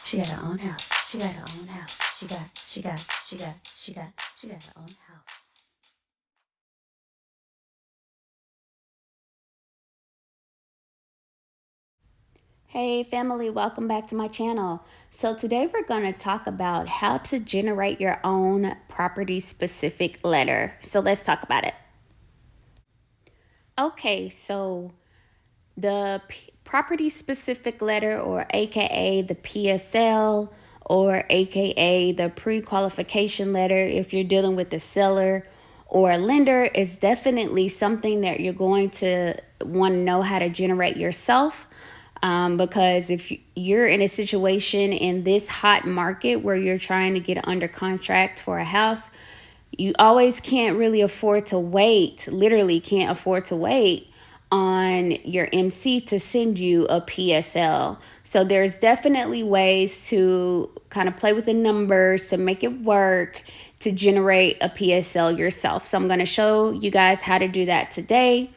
She got her own house. She got her own house. She got her own house. Hey family, welcome back to my channel. So today we're going to talk about how to generate your own property specific letter. So let's talk about it. Okay, so the property specific letter, or AKA the PSL, or AKA the pre-qualification letter if you're dealing with a seller or a lender, is definitely something that you're going to want to know how to generate yourself. Because if you're in a situation in this hot market where you're trying to get under contract for a house, you always can't really afford to wait, literally can't afford to wait on your MC to send you a PSL. So there's definitely ways to kind of play with the numbers to make it work to generate a PSL yourself. So I'm going to show you guys how to do that today.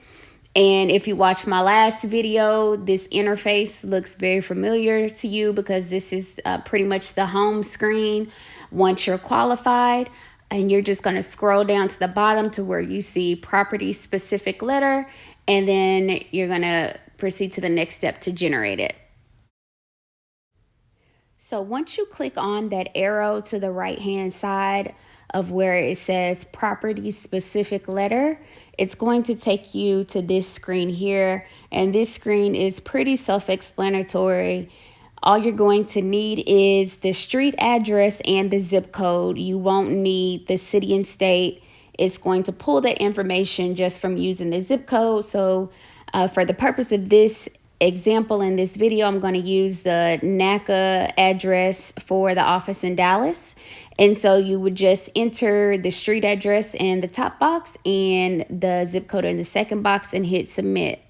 And if you watch my last video, this interface looks very familiar to you because this is pretty much the home screen once you're qualified. And you're just going to scroll down to the bottom to where you see property specific letter. And then you're going to proceed to the next step to generate it. So once you click on that arrow to the right hand side of where it says property specific letter, it's going to take you to this screen here. And this screen is pretty self-explanatory. All you're going to need is the street address and the zip code. You won't need the city and state. It's going to pull that information just from using the zip code. So for the purpose of this example in this video, I'm going to use the Naca address for the office in Dallas. And so you would just enter the street address in the top box and the zip code in the second box and hit submit.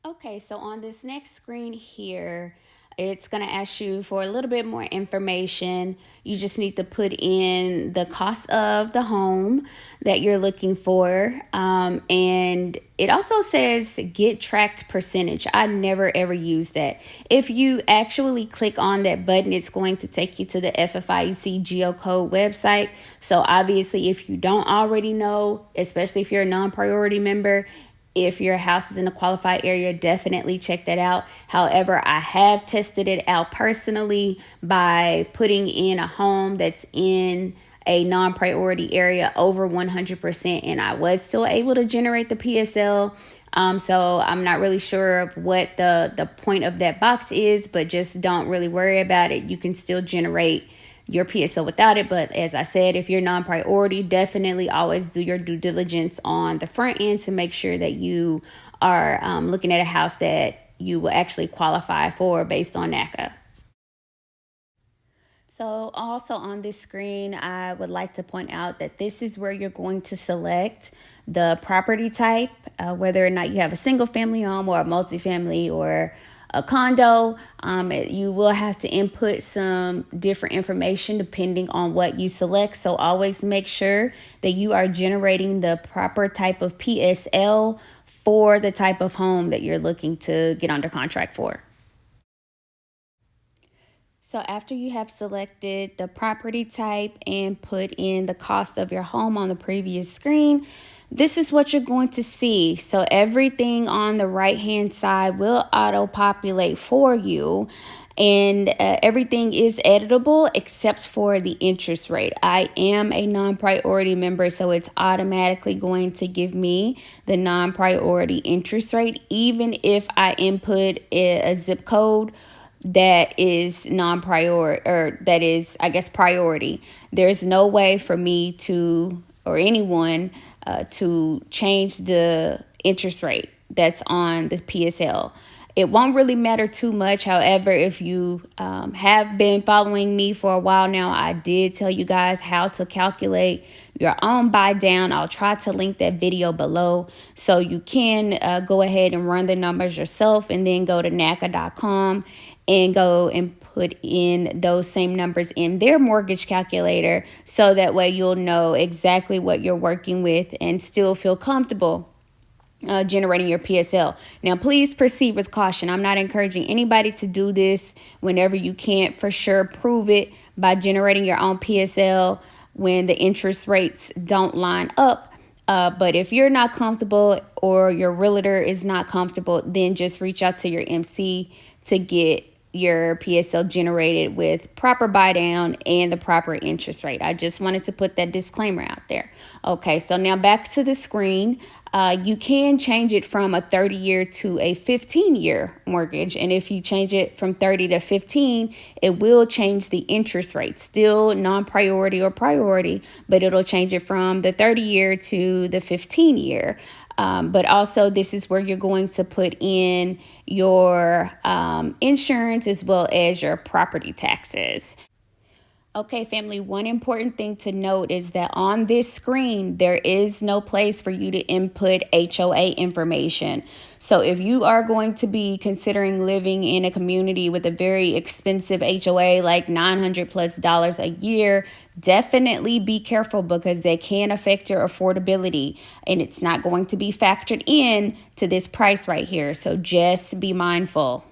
Okay, so on this next screen here, it's going to ask you for a little bit more information. You just need to put in the cost of the home that you're looking for. And it also says get tracked percentage. I never ever use that. If you actually click on that button, it's going to take you to the FFIEC geocode website. So obviously, if you don't already know, especially if you're a non-priority member, if your house is in a qualified area, definitely check that out. However, I have tested it out personally by putting in a home that's in a non-priority area over 100%, and I was still able to generate the PSL. So I'm not really sure of what the point of that box is, but just don't really worry about it. You can still generate your PSL without it. But as I said, if you're non-priority, definitely always do your due diligence on the front end to make sure that you are looking at a house that you will actually qualify for based on NACA. So also on this screen, I would like to point out that this is where you're going to select the property type, whether or not you have a single family home or a multifamily or a condo. You will have to input some different information depending on what you select. So always make sure that you are generating the proper type of PSL for the type of home that you're looking to get under contract for. So after you have selected the property type and put in the cost of your home on the previous screen, this is what you're going to see. So everything on the right hand side will auto populate for you, and everything is editable except for the interest rate. I am a non-priority member, so it's automatically going to give me the non-priority interest rate, even if I input a zip code that is non-priority, or that is, I guess, priority. There's no way for me to, or anyone, to change the interest rate that's on the PSL. It won't really matter too much. However, if you have been following me for a while now, I did tell you guys how to calculate your own buy down. I'll try to link that video below so you can go ahead and run the numbers yourself, and then go to naca.com and go and put in those same numbers in their mortgage calculator, so that way you'll know exactly what you're working with and still feel comfortable generating your PSL. Now, please proceed with caution. I'm not encouraging anybody to do this whenever you can't for sure prove it by generating your own PSL when the interest rates don't line up. But if you're not comfortable or your realtor is not comfortable, then just reach out to your MC to get your PSL generated with proper buy down and the proper interest rate. I just wanted to put that disclaimer out there. Okay, so now back to the screen. You can change it from a 30-year to a 15-year mortgage. And if you change it from 30 to 15, it will change the interest rate. Still non-priority or priority, but it'll change it from the 30-year to the 15-year. But also this is where you're going to put in your insurance as well as your property taxes. Okay, family, one important thing to note is that on this screen, there is no place for you to input HOA information. So if you are going to be considering living in a community with a very expensive HOA, like $900+ a year, definitely be careful because they can affect your affordability and it's not going to be factored in to this price right here. So just be mindful.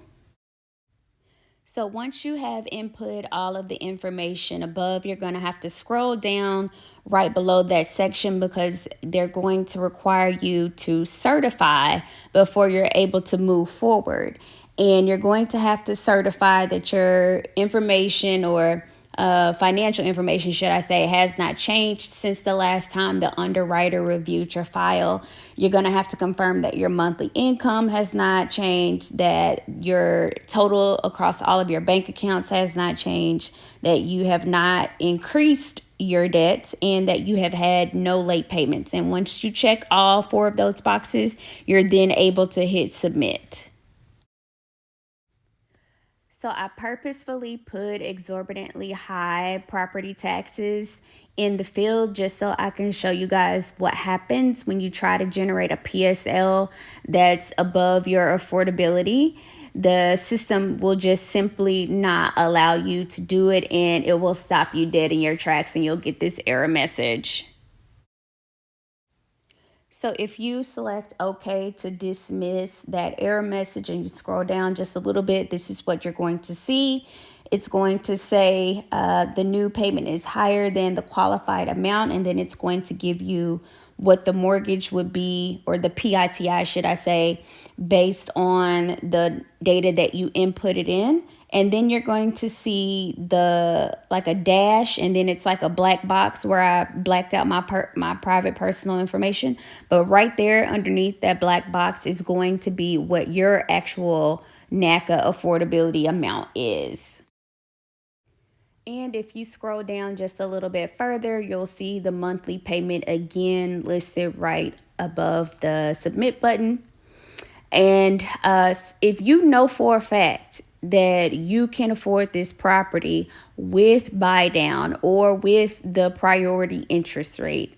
So once you have input all of the information above, you're going to have to scroll down right below that section because they're going to require you to certify before you're able to move forward. And you're going to have to certify that your information or financial information, should I say, has not changed since the last time the underwriter reviewed your file. You're going to have to confirm that your monthly income has not changed, that your total across all of your bank accounts has not changed, that you have not increased your debts, and that you have had no late payments. And once you check all 4 of those boxes, you're then able to hit submit. So I purposefully put exorbitantly high property taxes in the field just so I can show you guys what happens when you try to generate a PSL that's above your affordability. The system will just simply not allow you to do it, and it will stop you dead in your tracks and you'll get this error message. So if you select OK to dismiss that error message and you scroll down just a little bit, this is what you're going to see. It's going to say the new payment is higher than the qualified amount, and then it's going to give you what the mortgage would be, or the PITI, should I say, based on the data that you inputted in. And then you're going to see like a dash, and then it's like a black box where I blacked out my private personal information. But right there underneath that black box is going to be what your actual Naca affordability amount is. And if you scroll down just a little bit further, you'll see the monthly payment again listed right above the submit button. And if you know for a fact that you can afford this property with buy down or with the priority interest rate,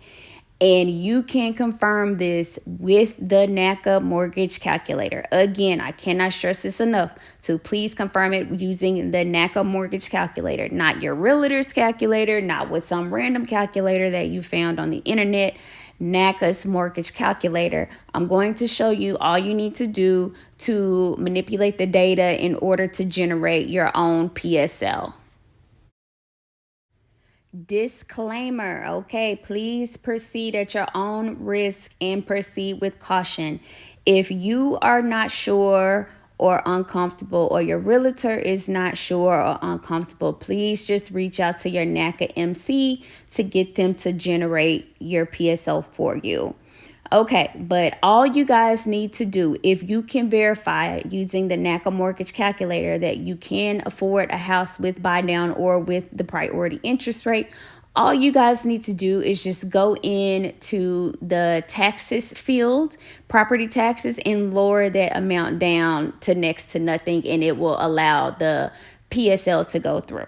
and you can confirm this with the Naca mortgage calculator. Again, I cannot stress this enough. So please confirm it using the Naca mortgage calculator, not your realtor's calculator, not with some random calculator that you found on the internet. Naca's mortgage calculator. I'm going to show you all you need to do to manipulate the data in order to generate your own PSL. Disclaimer, okay, please proceed at your own risk and proceed with caution. If you are not sure or uncomfortable, or your realtor is not sure or uncomfortable, please just reach out to your Naca MC to get them to generate your PSL for you. Okay, but all you guys need to do, if you can verify using the Naca mortgage calculator that you can afford a house with buy down or with the priority interest rate, all you guys need to do is just go into the taxes field, property taxes, and lower that amount down to next to nothing, and it will allow the PSL to go through.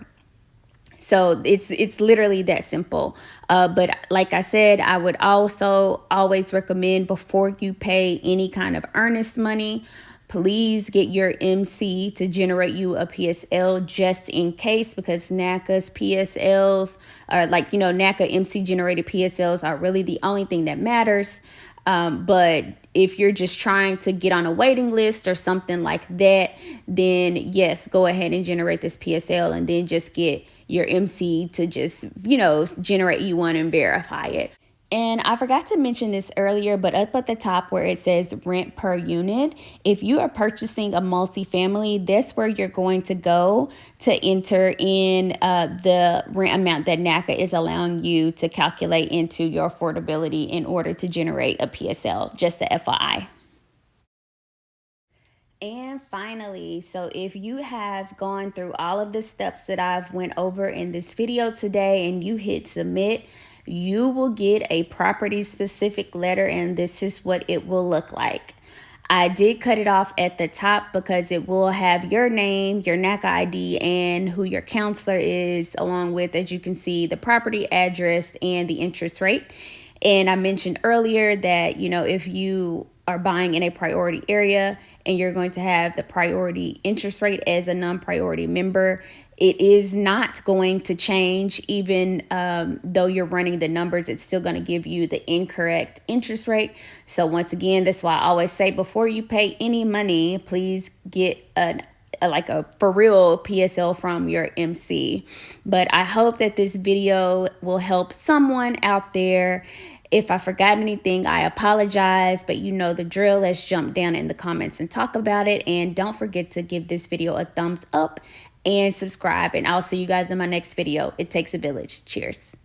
So it's literally that simple. But like I said, I would also always recommend, before you pay any kind of earnest money, please get your MC to generate you a PSL just in case, because Naca's PSLs are Naca MC generated PSLs are really the only thing that matters. But if you're just trying to get on a waiting list or something like that, then yes, go ahead and generate this PSL and then just get your MC to just, generate you one and verify it. And I forgot to mention this earlier, but up at the top where it says rent per unit, if you are purchasing a multifamily, that's where you're going to go to enter in the rent amount that Naca is allowing you to calculate into your affordability in order to generate a PSL, just a FYI. And finally, so if you have gone through all of the steps that I've went over in this video today and you hit submit, you will get a property specific letter, and this is what it will look like. I did cut it off at the top because it will have your name, your NACA ID, and who your counselor is, along with, as you can see, the property address and the interest rate. And I mentioned earlier that, if you are buying in a priority area and you're going to have the priority interest rate as a non-priority member, it is not going to change. Even though you're running the numbers, it's still going to give you the incorrect interest rate. So once again, that's why I always say, before you pay any money, please get a for real PSL from your MC. But I hope that this video will help someone out there. If I forgot anything, I apologize, but you know the drill. Let's jump down in the comments and talk about it. And don't forget to give this video a thumbs up and subscribe. And I'll see you guys in my next video. It takes a village. Cheers.